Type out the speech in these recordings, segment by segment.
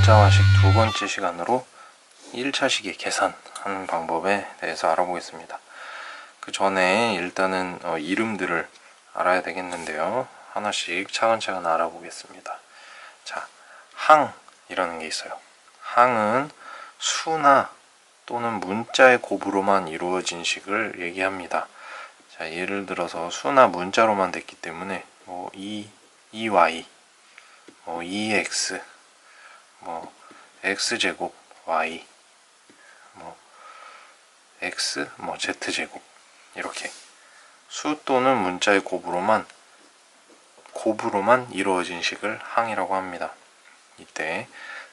문자화식 두 번째 시간으로 1차식의 계산하는 방법에 대해서 알아보겠습니다. 그 전에 일단은 이름들을 알아야 되겠는데요. 하나씩 차근차근 알아보겠습니다. 자, 항이라는 게 있어요. 항은 수나 또는 문자의 곱으로만 이루어진 식을 얘기합니다. 자, 예를 들어서 수나 문자로만 됐기 때문에 뭐 2y, 뭐 2x, 뭐 x제곱 y, 뭐 x, 뭐 z제곱, 이렇게 수 또는 문자의 곱으로만 이루어진 식을 항이라고 합니다. 이때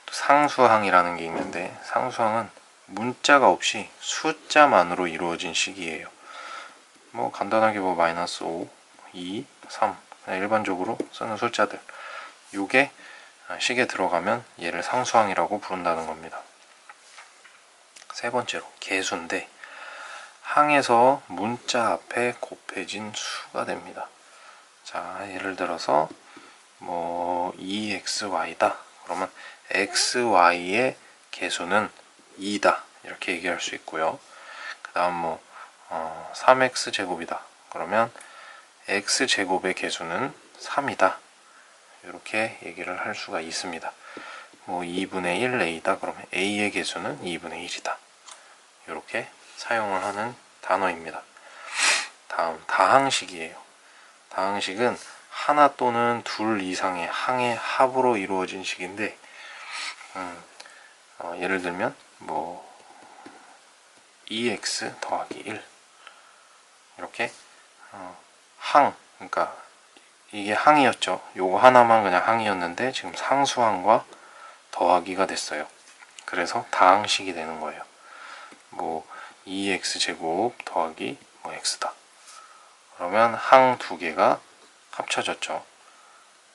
또 상수항이라는 게 있는데, 상수항은 문자가 없이 숫자만으로 이루어진 식이에요. 뭐 간단하게 뭐 마이너스 5, 2, 3 일반적으로 쓰는 숫자들, 요게 식에 들어가면 얘를 상수항이라고 부른다는 겁니다. 세 번째로 계수인데, 항에서 문자 앞에 곱해진 수가 됩니다. 자, 예를 들어서 뭐 2xy다 그러면 xy의 계수는 2다 이렇게 얘기할 수 있고요. 그 다음 뭐 3x제곱이다 그러면 x제곱의 계수는 3이다 이렇게 얘기를 할 수가 있습니다. 뭐 2분의 1 a다 그러면 a의 계수는 2분의 1이다 이렇게 사용을 하는 단어입니다. 다음 다항식이에요. 다항식은 하나 또는 둘 이상의 항의 합으로 이루어진 식인데, 예를 들면 뭐 2x 더하기 1 이렇게 항, 그러니까 이게 항이었죠. 요거 하나만 그냥 항이었는데 지금 상수항과 더하기가 됐어요. 그래서 다항식이 되는 거예요. 뭐 2x제곱 더하기 뭐 x다 그러면 항 두 개가 합쳐졌죠.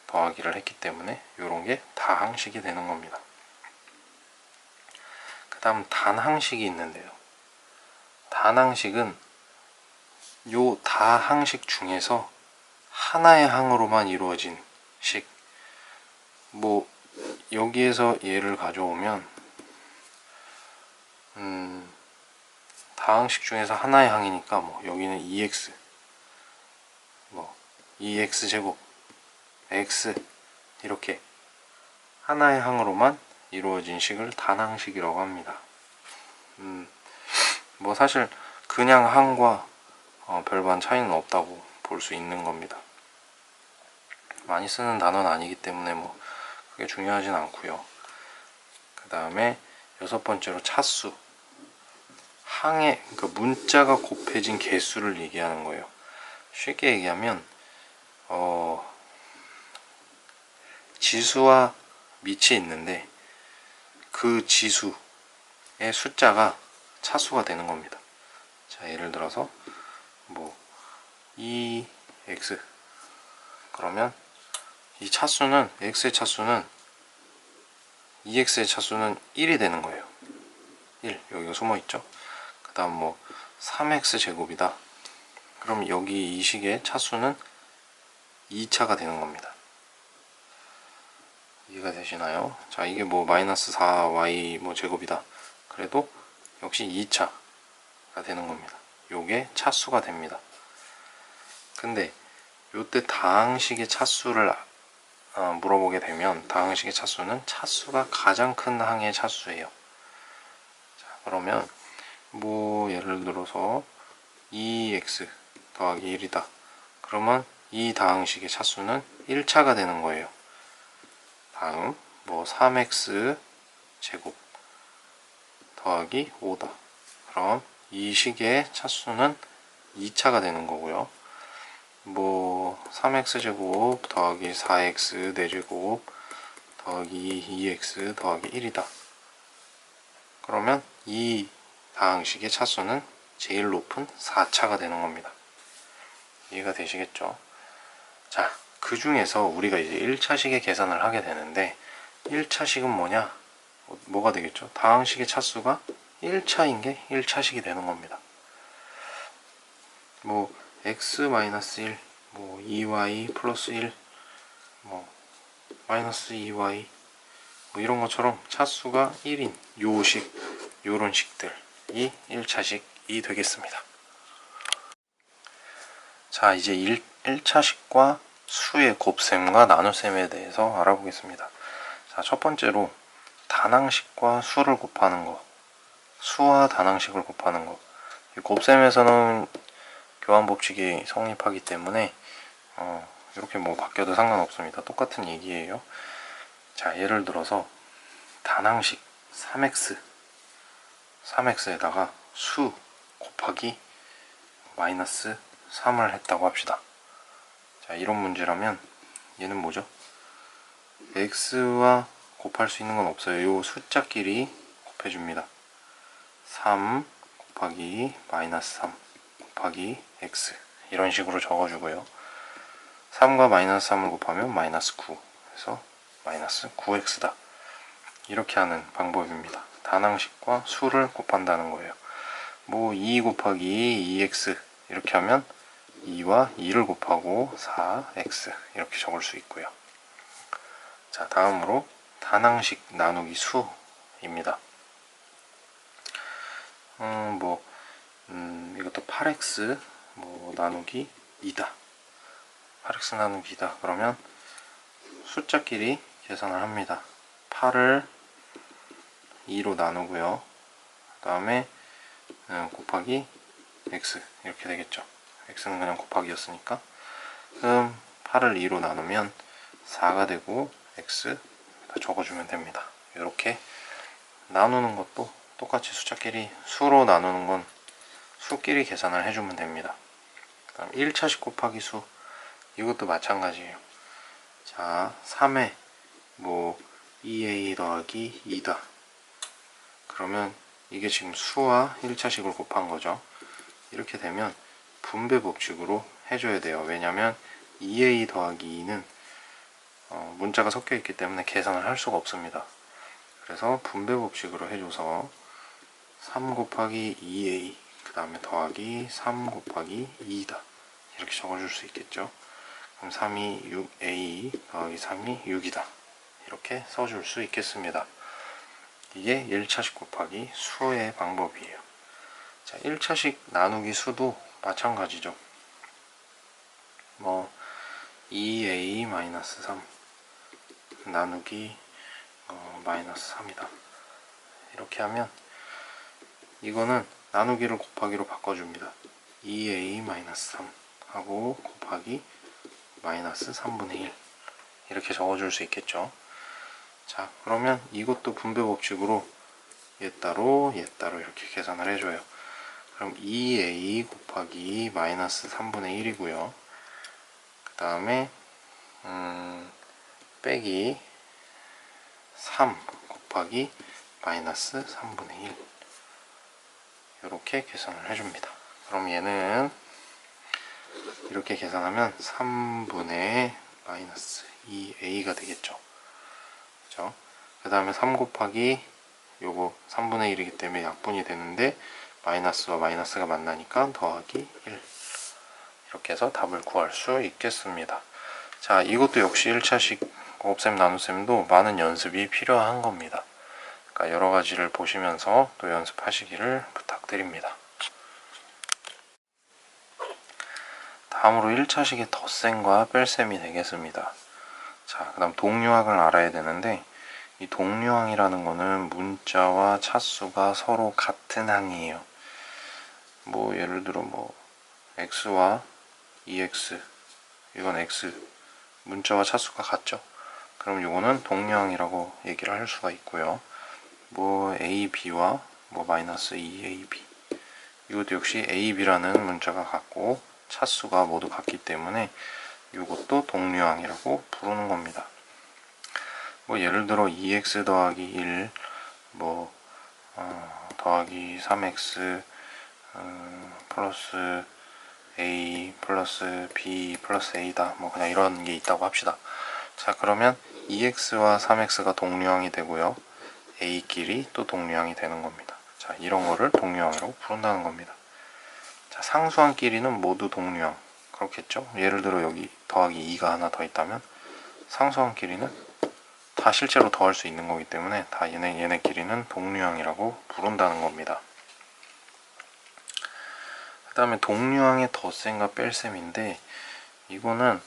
더하기를 했기 때문에 이런 게 다항식이 되는 겁니다. 그 다음 단항식이 있는데요. 단항식은 요 다항식 중에서 하나의 항으로만 이루어진 식. 뭐 여기에서 예를 가져오면 다항식 중에서 하나의 항이니까 뭐 여기는 2x, 뭐 2x제곱, x 이렇게 하나의 항으로만 이루어진 식을 단항식이라고 합니다. 뭐 사실 그냥 항과 별반 차이는 없다고 볼 수 있는 겁니다. 많이 쓰는 단어는 아니기 때문에 뭐 그게 중요하진 않고요. 그 다음에 여섯 번째로 차수. 항의, 그러니까 문자가 곱해진 개수를 얘기하는 거예요. 쉽게 얘기하면 지수와 밑이 있는데 그 지수의 숫자가 차수가 되는 겁니다. 자, 예를 들어서 뭐 2x 그러면 이 차수는 x의 차수는 2x의 차수는 1이 되는 거예요. 1 여기가 숨어 있죠. 그 다음 뭐 3x 제곱이다. 그럼 여기 이 식의 차수는 2차가 되는 겁니다. 이해가 되시나요? 자, 이게 뭐 마이너스 4y 뭐 제곱이다. 그래도 역시 2차가 되는 겁니다. 요게 차수가 됩니다. 근데 요때 다항식의 차수를 물어보게 되면 다항식의 차수는 차수가 가장 큰 항의 차수예요. 자, 그러면 뭐 예를 들어서 2x 더하기 1이다. 그러면 이 다항식의 차수는 1차가 되는 거예요. 다음 뭐 3x 제곱 더하기 5다. 그럼 이 식의 차수는 2차가 되는 거고요. 뭐 3x 제곱 더하기 4x 4제곱 더하기 2x 더하기 1이다. 그러면 이 다항식의 차수는 제일 높은 4차가 되는 겁니다. 이해가 되시겠죠? 자, 그 중에서 우리가 이제 1차식의 계산을 하게 되는데 1차식은 뭐냐? 뭐가 되겠죠? 다항식의 차수가 1차인 게 1차식이 되는 겁니다. 뭐 x-1, 뭐 2y 플러스 1, 뭐 마이너스 2y, 뭐 이런 것처럼 차수가 1인 요런 식들이 1차식이 되겠습니다. 자, 이제 1차식과 수의 곱셈과 나눗셈에 대해서 알아보겠습니다. 자, 첫 번째로 단항식과 수를 곱하는 거, 수와 단항식을 곱하는 거. 곱셈에서는 교환법칙이 성립하기 때문에 이렇게 뭐 바뀌어도 상관없습니다. 똑같은 얘기예요. 자, 예를 들어서 단항식 3x에다가 수 곱하기 마이너스 3을 했다고 합시다. 자, 이런 문제라면 얘는 뭐죠? x와 곱할 수 있는 건 없어요. 요 숫자끼리 곱해줍니다. 3 곱하기 마이너스 3 곱하기 x 이런 식으로 적어주고요. 3과 마이너스 3을 곱하면 마이너스 9 그래서 마이너스 9x다. 이렇게 하는 방법입니다. 단항식과 수를 곱한다는 거예요. 뭐 2 곱하기 2x 이렇게 하면 2와 2를 곱하고 4x 이렇게 적을 수 있고요. 자, 다음으로 단항식 나누기 수입니다. 이것도 8x 나누기 2다. 8x 나누기 2다. 그러면 숫자끼리 계산을 합니다. 8을 2로 나누고요. 그 다음에 곱하기 x 이렇게 되겠죠. x는 그냥 곱하기였으니까. 그럼 8을 2로 나누면 4가 되고 x 다 적어주면 됩니다. 이렇게 나누는 것도 똑같이 숫자끼리 수로 나누는 건 수끼리 계산을 해주면 됩니다. 그다음 1차식 곱하기 수 이것도 마찬가지예요. 자, 3에 2a 더하기 2다. 그러면 이게 지금 수와 1차식을 곱한 거죠. 이렇게 되면 분배 법칙으로 해줘야 돼요. 왜냐면 2a 더하기 2는 문자가 섞여 있기 때문에 계산을 할 수가 없습니다. 그래서 분배 법칙으로 해줘서 3 곱하기 2a 그 다음에 더하기 3 곱하기 2다. 이렇게 적어줄 수 있겠죠. 그럼 3이 6a 더하기 3이 6이다. 이렇게 써줄 수 있겠습니다. 이게 1차식 곱하기 수의 방법이에요. 자, 1차식 나누기 수도 마찬가지죠. 2a-3 나누기 마이너스 3이다. 이렇게 하면 이거는 나누기를 곱하기로 바꿔줍니다. 2a-3 하고 곱하기 마이너스 3분의 1 이렇게 적어줄 수 있겠죠. 자, 그러면 이것도 분배 법칙으로 얘 따로 이렇게 계산을 해줘요. 그럼 2a 곱하기 마이너스 3분의 1이고요. 그 다음에 빼기 3 곱하기 마이너스 3분의 1 이렇게 계산을 해줍니다. 그럼 얘는 이렇게 계산하면 3분의 마이너스 2a가 되겠죠. 그죠? 그 다음에 3 곱하기 요거 3분의 1이기 때문에 약분이 되는데 마이너스와 마이너스가 만나니까 더하기 1 이렇게 해서 답을 구할 수 있겠습니다. 자, 이것도 역시 1차식 곱셈 나눗셈도 많은 연습이 필요한 겁니다. 그러니까 여러 가지를 보시면서 또 연습하시기를 부탁드립니다. 다음으로 1차식의 덧셈과 뺄셈이 되겠습니다. 자, 그 다음 동류항을 알아야 되는데 이 동류항이라는 거는 문자와 차수가 서로 같은 항이에요. 예를 들어 x와 2x 이건 x 문자와 차수가 같죠. 그럼 이거는 동류항이라고 얘기를 할 수가 있고요. a, b와 마이너스 2ab 이것도 역시 a, b라는 문자가 같고 차수가 모두 같기 때문에 이것도 동류항이라고 부르는 겁니다. 예를 들어 2x 더하기 1 더하기 3x 플러스 a 플러스 b 플러스 a다. 그냥 이런 게 있다고 합시다. 자, 그러면 2x와 3x가 동류항이 되고요. a끼리 또 동류항이 되는 겁니다. 자, 이런 거를 동류항이라고 부른다는 겁니다. 자, 상수항끼리는 모두 동류항. 그렇겠죠? 예를 들어 여기 더하기 2가 하나 더 있다면 상수항끼리는 다 실제로 더할 수 있는 거기 때문에 다 얘네끼리는 동류항이라고 부른다는 겁니다. 그 다음에 동류항의 덧셈과 뺄셈인데, 이거는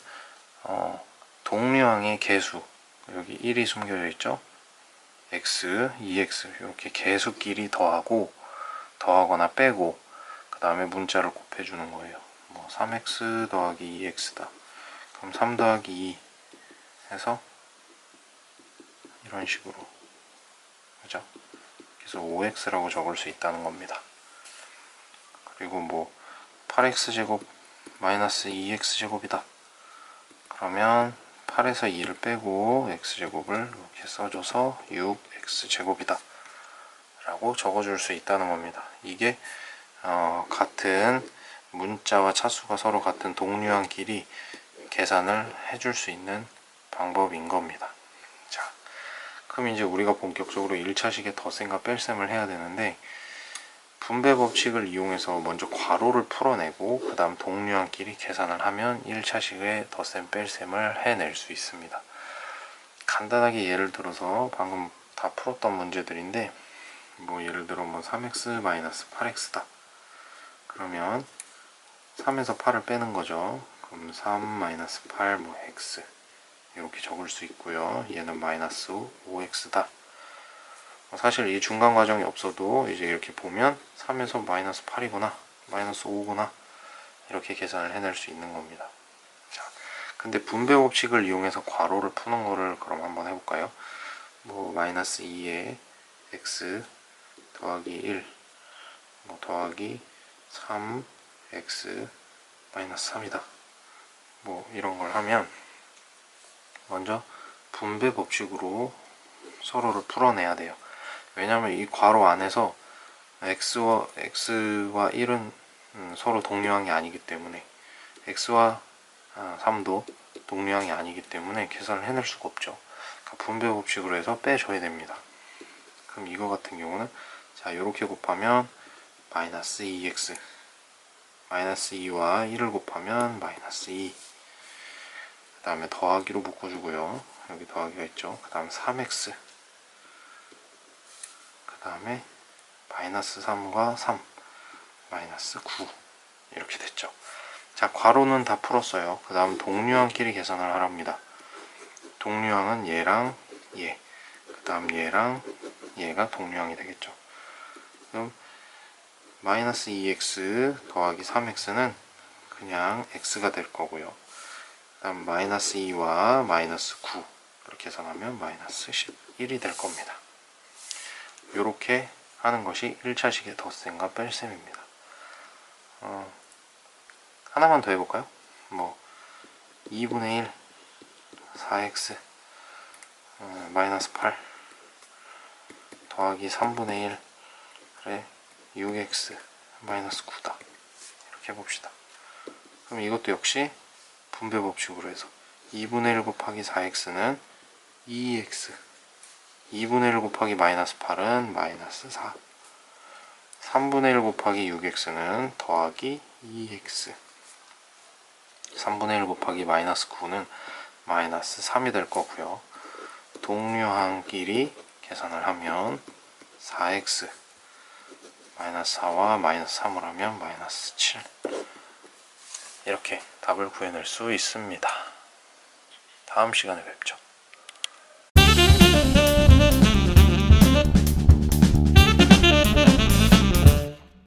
동류항의 개수, 여기 1이 숨겨져 있죠. x, 2x 이렇게 개수끼리 더하거나 빼고 그 다음에 문자를 곱해주는 거예요. 뭐 3x 더하기 2x다. 그럼 3 더하기 2 해서 이런 식으로, 그죠? 그래서 5x라고 적을 수 있다는 겁니다. 그리고 뭐 8x제곱 마이너스 2x제곱이다. 그러면 8에서 2를 빼고 x제곱을 이렇게 써줘서 6x제곱이다 라고 적어줄 수 있다는 겁니다. 이게 같은 문자와 차수가 서로 같은 동류항끼리 계산을 해줄 수 있는 방법인 겁니다. 자, 그럼 이제 우리가 본격적으로 1차식의 덧셈과 뺄셈을 해야 되는데, 분배 법칙을 이용해서 먼저 괄호를 풀어내고 그 다음 동류항끼리 계산을 하면 1차식의 덧셈 뺄셈을 해낼 수 있습니다. 간단하게 예를 들어서 방금 다 풀었던 문제들인데, 뭐 예를 들어 뭐 3x 마이너스 8x다. 그러면 3에서 8을 빼는 거죠. 그럼 3 마이너스 8 뭐 x 이렇게 적을 수 있고요. 얘는 마이너스 5x다. 사실 이 중간 과정이 없어도 이제 이렇게 보면 3에서 마이너스 8이구나, 마이너스 5구나 이렇게 계산을 해낼 수 있는 겁니다. 자, 근데 분배 법칙을 이용해서 괄호를 푸는 거를 그럼 한번 해볼까요? 뭐 마이너스 2에 x 더하기 1 뭐 더하기 3x 마이너스 3이다. 뭐 이런 걸 하면 먼저 분배 법칙으로 서로를 풀어내야 돼요. 왜냐하면 이 괄호 안에서 x와 1은 서로 동류항이 아니기 때문에, x와 3도 동류항이 아니기 때문에 계산을 해낼 수가 없죠. 그러니까 분배 법칙으로 해서 빼줘야 됩니다. 그럼 이거 같은 경우는 자, 이렇게 곱하면 마이너스 2x, 마이너스 2와 1을 곱하면 마이너스 2, 그 다음에 더하기로 묶어주고요. 여기 더하기가 있죠. 그 다음 3x, 그 다음에 마이너스 3과 3, 마이너스 9 이렇게 됐죠. 자, 괄호는 다 풀었어요. 그 다음 동류항끼리 계산을 하랍니다. 동류항은 얘랑 얘, 그 다음 얘랑 얘가 동류항이 되겠죠. 그럼 마이너스 2x 더하기 3x는 그냥 x가 될 거고요. 그 다음 마이너스 2와 마이너스 9 이렇게 계산하면 마이너스 11이 될 겁니다. 이렇게 하는 것이 1차식의 덧셈과 뺄셈입니다. 하나만 더 해볼까요? 뭐 2분의 1 4x 마이너스 8 더하기 3분의 1 그래 6x 마이너스 9다. 이렇게 해봅시다. 그럼 이것도 역시 분배 법칙으로 해서 2분의 1 곱하기 4x는 2x, 2분의 1 곱하기 마이너스 8은 마이너스 4, 3분의 1 곱하기 6x는 더하기 2x, 3분의 1 곱하기 마이너스 9는 마이너스 3이 될 거고요. 동류항끼리 계산을 하면 4x 마이너스 4와 마이너스 3을 하면 마이너스 7, 이렇게 답을 구해낼 수 있습니다. 다음 시간에 뵙죠.